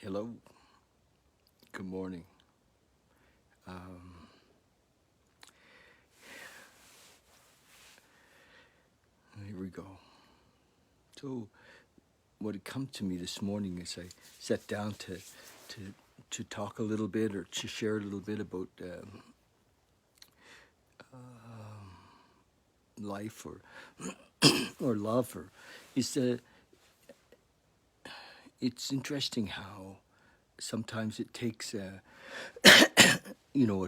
Hello, good morning. Um, Here we go. So, what had come to me this morning as I sat down to to talk a little bit or to share a little bit about life or love or is it's interesting how sometimes it takes a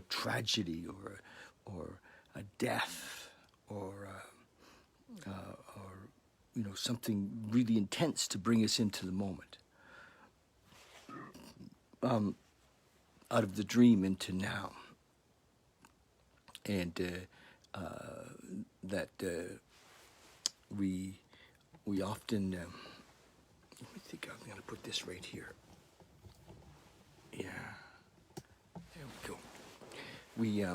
tragedy or a death or something really intense to bring us into the moment, out of the dream into now, and that we often. Let me think. I'm going to put this right here. Yeah, there we go. We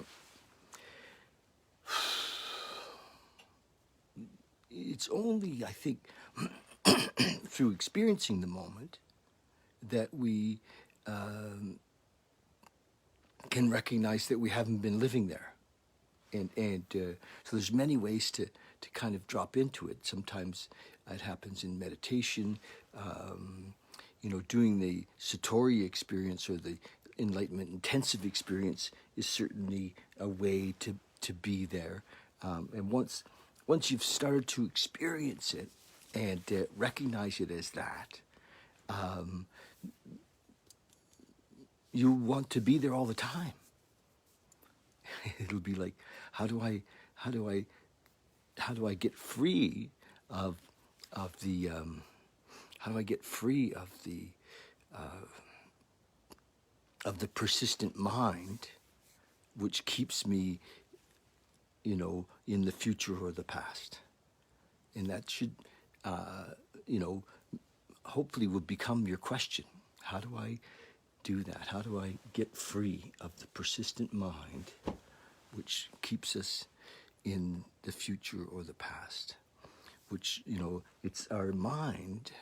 It's only, I think, through experiencing the moment that we can recognize that we haven't been living there. And so there's many ways to kind of drop into it. Sometimes it happens in meditation, doing the Satori experience or the enlightenment intensive experience is certainly a way to be there. And once you've started to experience it and recognize it as that, you want to be there all the time. It'll be like, how do I get free of the how do I get free of the persistent mind, which keeps me, in the future or the past, and that should, hopefully, will become your question. How do I do that? How do I get free of the persistent mind, which keeps us in the future or the past? Which, it's our mind,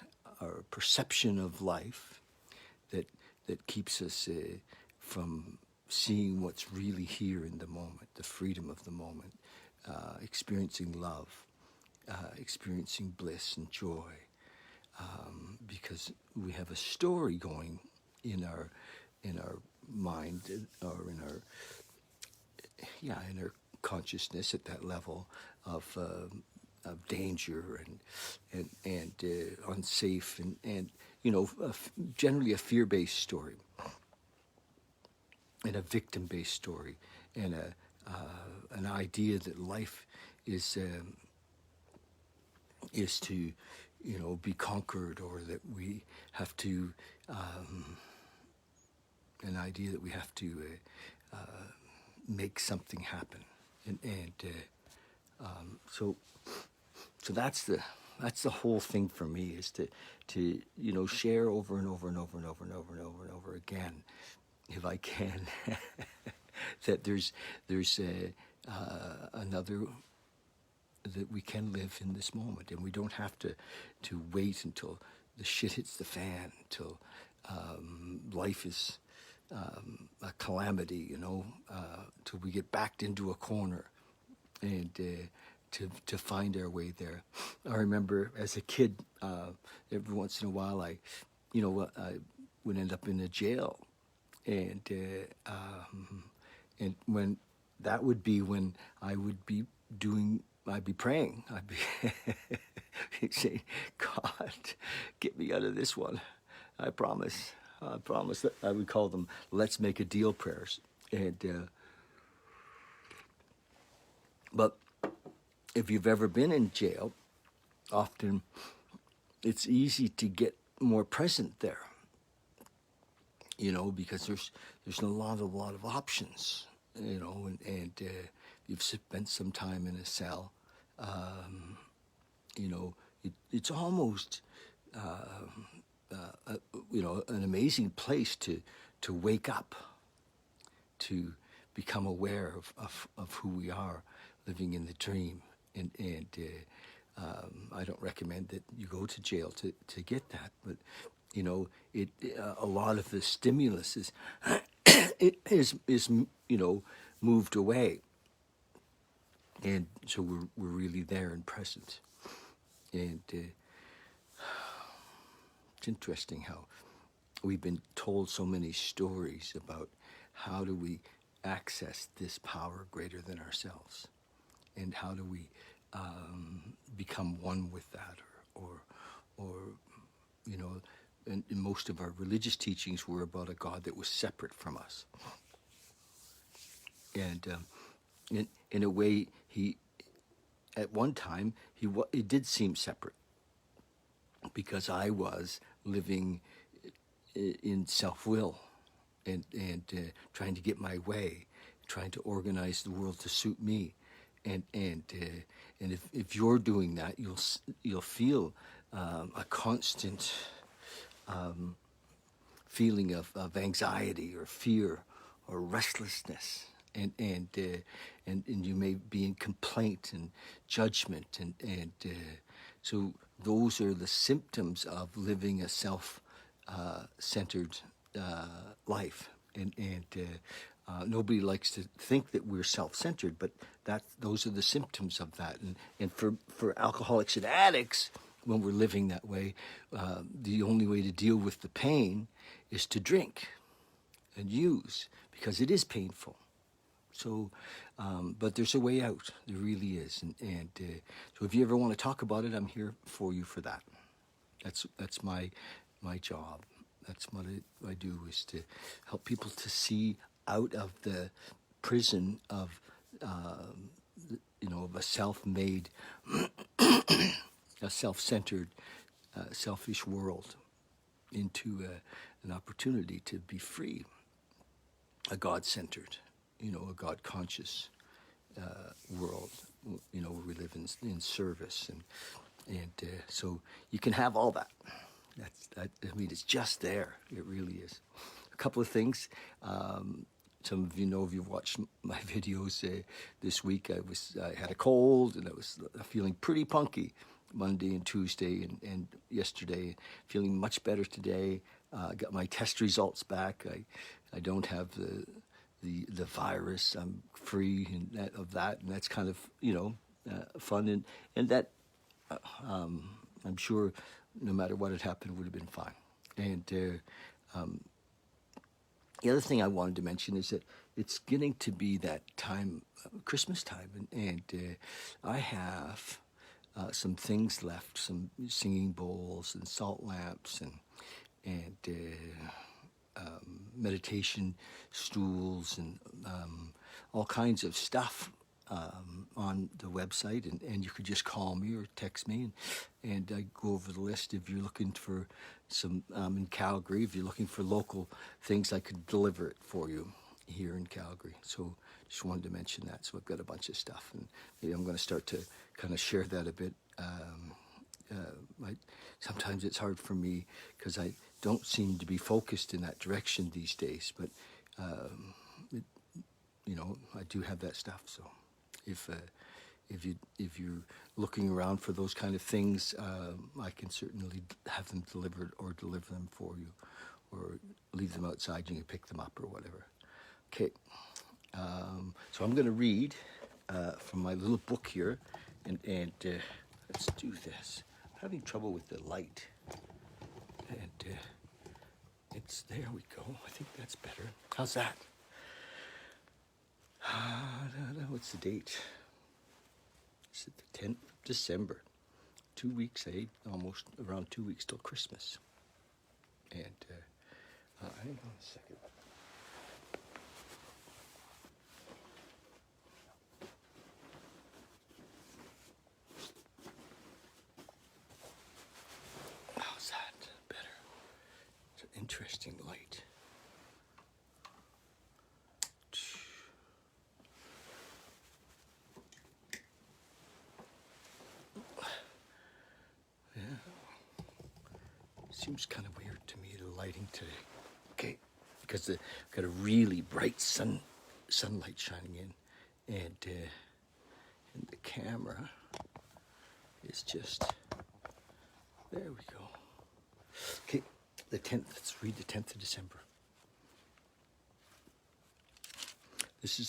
our perception of life that keeps us from seeing what's really here in the moment, the freedom of the moment, experiencing love, experiencing bliss and joy, because we have a story going in our mind, or in our consciousness at that level of danger and unsafe and generally a fear-based story and a victim-based story and an idea that life is to be conquered, or that we have to an idea that we have to make something happen, so that's the whole thing for me, is to share over and over and over and over and over and over and over again, if I can, that there's another, that we can live in this moment, and we don't have to wait until the shit hits the fan, until life is a calamity, till we get backed into a corner, and to find our way there. I remember as a kid, every once in a while, I would end up in a jail, and when that would be when I'd be praying, I'd be saying, God, get me out of this one. I promise. I promise. That I would call them "Let's make a deal" prayers, and but if you've ever been in jail, often it's easy to get more present there, because there's a lot of options, and you've spent some time in a cell. It's almost an amazing place to wake up, to become aware of who we are living in the dream. And I don't recommend that you go to jail to get that, but You know, a lot of the stimulus is is moved away, and so we're really there and present. And it's interesting how we've been told so many stories about how do we access this power greater than ourselves, and how do we become one with that, or you know, and most of our religious teachings were about a God that was separate from us. And in a way, at one time, it did seem separate, because I was living in self-will and trying to get my way, trying to organize the world to suit me. And if you're doing that, you'll feel a constant feeling of anxiety or fear or restlessness, and you may be in complaint and judgment, and so those are the symptoms of living a self-centered life, and nobody likes to think that we're self-centered, but those are the symptoms of that. And for alcoholics and addicts, when we're living that way, the only way to deal with the pain is to drink and use, because it is painful. So, but there's a way out. There really is. And so if you ever want to talk about it, I'm here for you for that. That's my job. That's what I do, is to help people to see out of the prison of, of a self-made, a self-centered, selfish world, into an opportunity to be free, a God-centered, a God-conscious world, where we live in service, and so you can have all that. It's just there. It really is. A couple of things. Some of you know, if you've watched my videos this week, I had a cold, and I was feeling pretty punky Monday and Tuesday and yesterday. Feeling much better today. Got my test results back. I don't have the virus. I'm free of that, and that's kind of fun, and that I'm sure no matter what had happened would have been fine. And the other thing I wanted to mention is that it's getting to be that time, Christmas time, and I have some things left, some singing bowls and salt lamps and meditation stools and all kinds of stuff on the website, and you could just call me or text me, and I go over the list. If you're looking for some in Calgary, if you're looking for local things, I could deliver it for you here in Calgary. So just wanted to mention that. So I've got a bunch of stuff, and maybe I'm going to start to kind of share that a bit. Sometimes it's hard for me because I don't seem to be focused in that direction these days, but I do have that stuff. So if you're looking around for those kind of things, I can certainly have them delivered or deliver them for you, or leave them outside. You can pick them up or whatever. Okay, so I'm going to read from my little book here, and let's do this. I'm having trouble with the light, and there we go. I think that's better. How's that? What's the date? It's the 10th of December. 2 weeks, almost around 2 weeks till Christmas. And hang on a second. How's that? Better. It's an interesting light. Seems kind of weird to me, the lighting today. Okay, because I've got a really bright sunlight shining in, and the camera is just, there we go. Okay, the 10th. Let's read the 10th of December.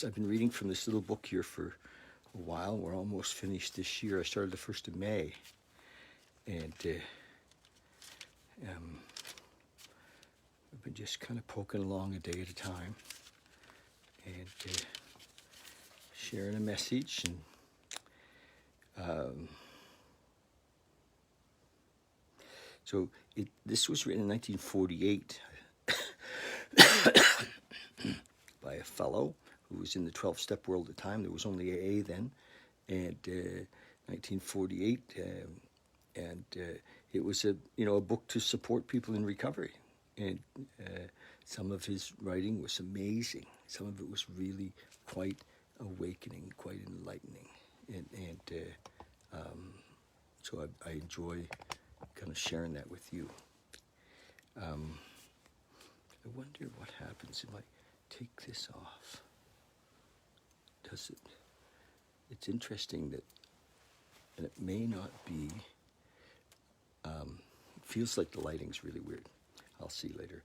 I've been reading from this little book here for a while. We're almost finished this year. I started the 1st of May. And I've been just kind of poking along a day at a time and sharing a message. And so this was written in 1948 by a fellow who was in the 12-step world at the time. There was only AA then. And 1948, and it was a book to support people in recovery. And some of his writing was amazing. Some of it was really quite awakening, quite enlightening. And so I enjoy kind of sharing that with you. I wonder what happens if I take this off. Does it? It's interesting that, and it may not be, it feels like the lighting's really weird. I'll see later.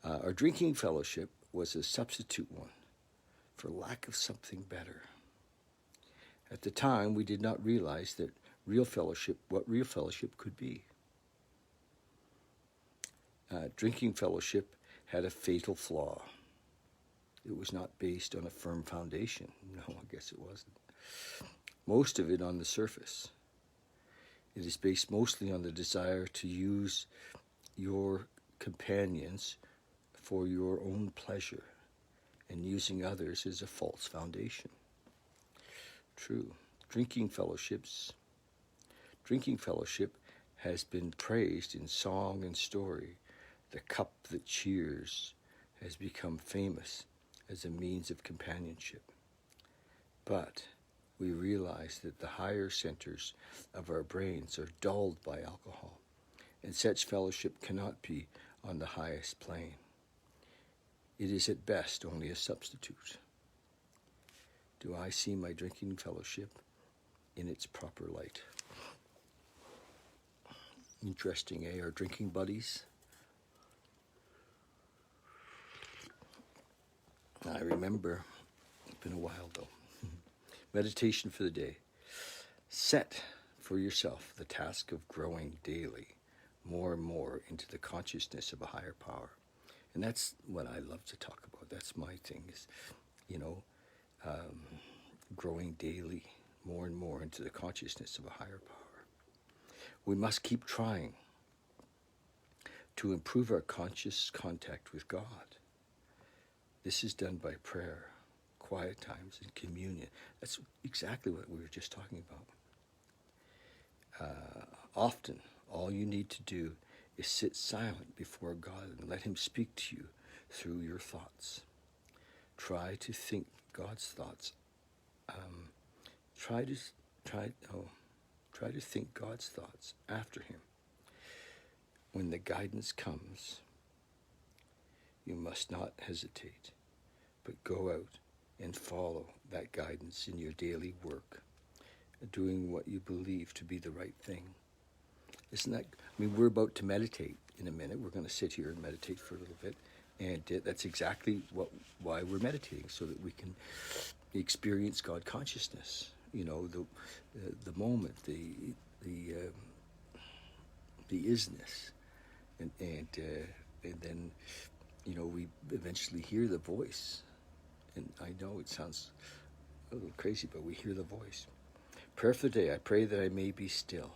Our drinking fellowship was a substitute one for lack of something better. At the time, we did not realize what real fellowship could be. Drinking fellowship had a fatal flaw. It was not based on a firm foundation. No, I guess it wasn't. Most of it on the surface. It is based mostly on the desire to use your companions for your own pleasure, and using others as a false foundation. True. Drinking fellowship has been praised in song and story. The cup that cheers has become famous as a means of companionship. But we realize that the higher centers of our brains are dulled by alcohol, and such fellowship cannot be on the highest plane. It is at best only a substitute. Do I see my drinking fellowship in its proper light? Interesting, eh? Our drinking buddies. I remember, it's been a while though. Meditation for the day. Set for yourself the task of growing daily, more and more into the consciousness of a higher power. And that's what I love to talk about. That's my thing, is, growing daily, more and more into the consciousness of a higher power. We must keep trying to improve our conscious contact with God. This is done by prayer, quiet times, and communion. That's exactly what we were just talking about. Often, all you need to do is sit silent before God and let Him speak to you through your thoughts. Try to think God's thoughts. Try to think God's thoughts after Him. When the guidance comes, you must not hesitate, but go out and follow that guidance in your daily work, doing what you believe to be the right thing. Isn't that, we're about to meditate in a minute. We're going to sit here and meditate for a little bit. And that's exactly why we're meditating, so that we can experience God consciousness. The moment, the isness. And then, we eventually hear the voice. And I know it sounds a little crazy, but we hear the voice. Prayer for the day. I pray that I may be still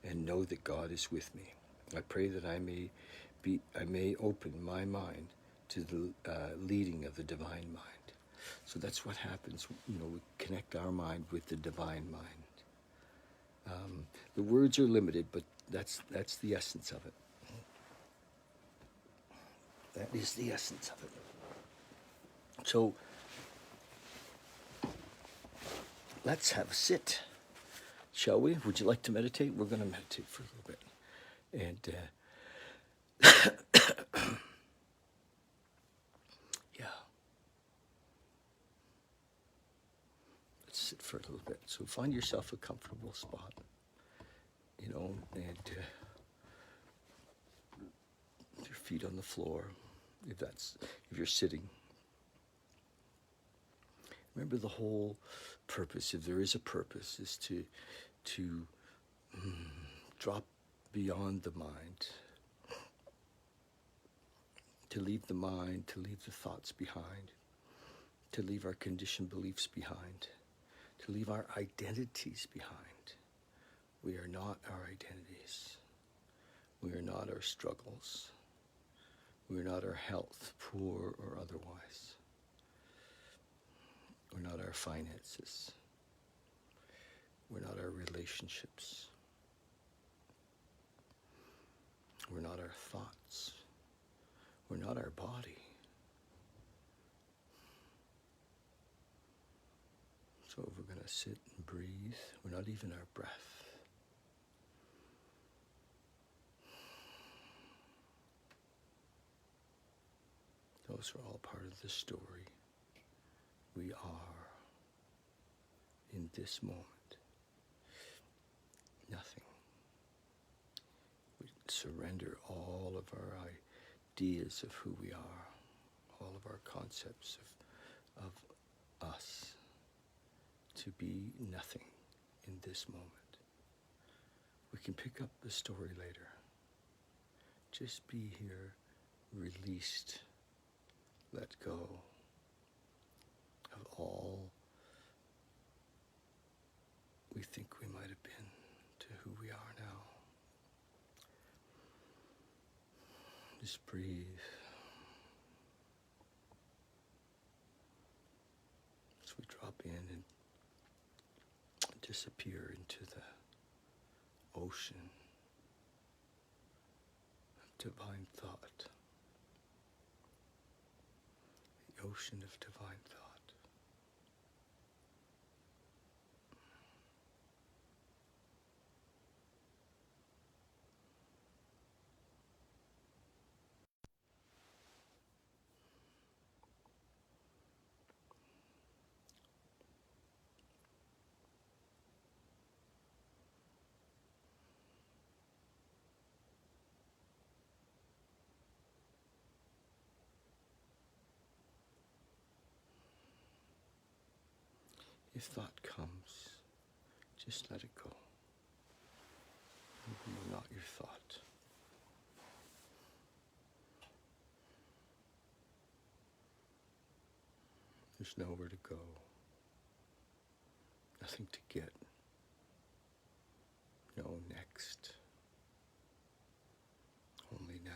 and know that God is with me. I pray that I may open my mind to the leading of the divine mind. So that's what happens. We connect our mind with the divine mind. The words are limited, but that's the essence of it. That is the essence of it. So let's have a sit, shall we? Would you like to meditate? We're going to meditate for a little bit. And yeah. Let's sit for a little bit. So find yourself a comfortable spot, and your feet on the floor, if you're sitting. Remember, the whole purpose, if there is a purpose, is to drop beyond the mind, to leave the mind, to leave the thoughts behind, to leave our conditioned beliefs behind, to leave our identities behind. We are not our identities. We are not our struggles. We are not our health, poor or otherwise. We're not our finances. We're not our relationships. We're not our thoughts. We're not our body. So if we're going to sit and breathe, we're not even our breath. Those are all part of the story. We are, in this moment, nothing. We surrender all of our ideas of who we are, all of our concepts of us, to be nothing in this moment. We can pick up the story later. Just be here, released, let go of all we think we might have been to who we are now. Just breathe. As we drop in and disappear into the ocean of divine thought. The ocean of divine thought. If thought comes, just let it go. You're not your thought. There's nowhere to go. Nothing to get. No next. Only now.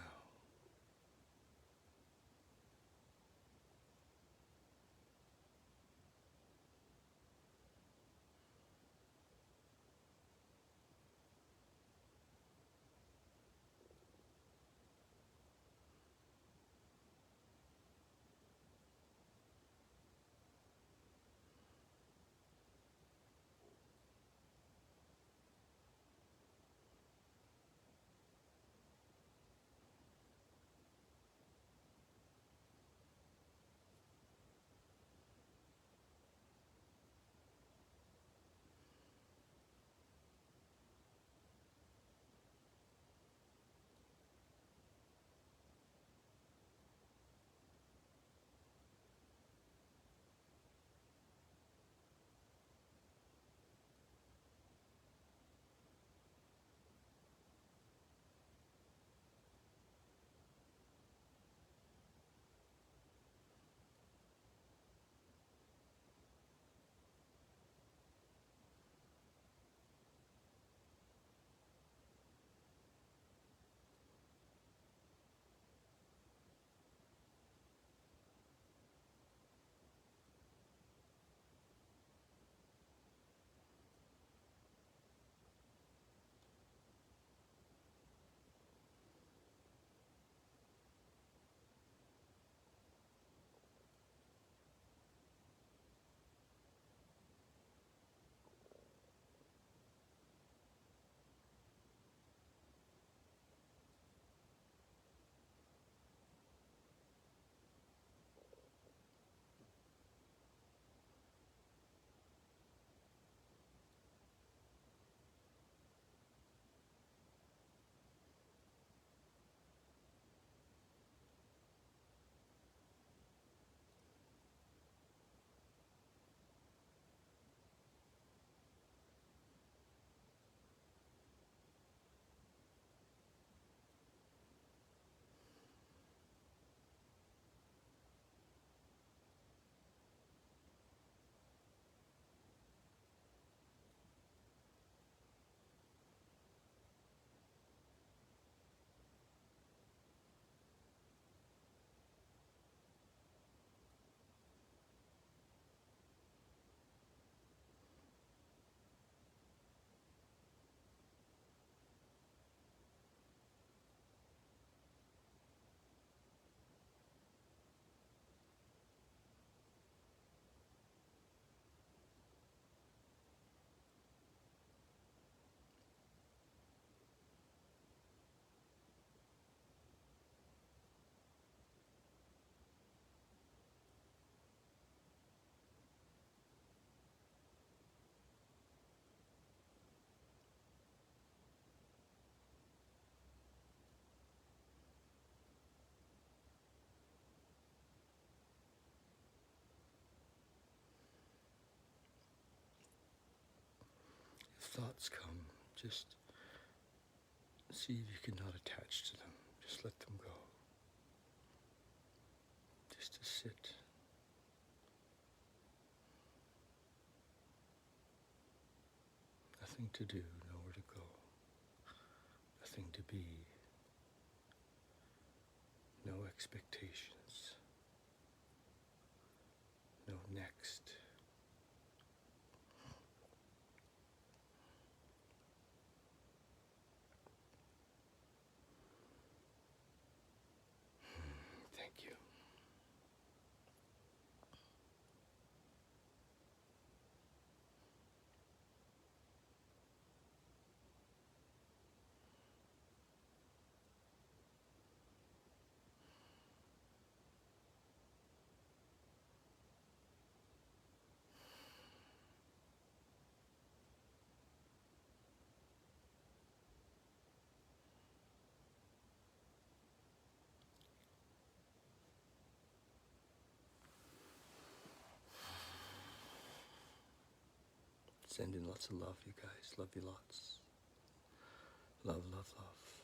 thoughts come, just see if you can not attach to them. Just let them go. Just to sit. Nothing to do, nowhere to go. Nothing to be. No expectations. No next. Thank you. Sending lots of love, you guys. Love you lots. Love, love, love.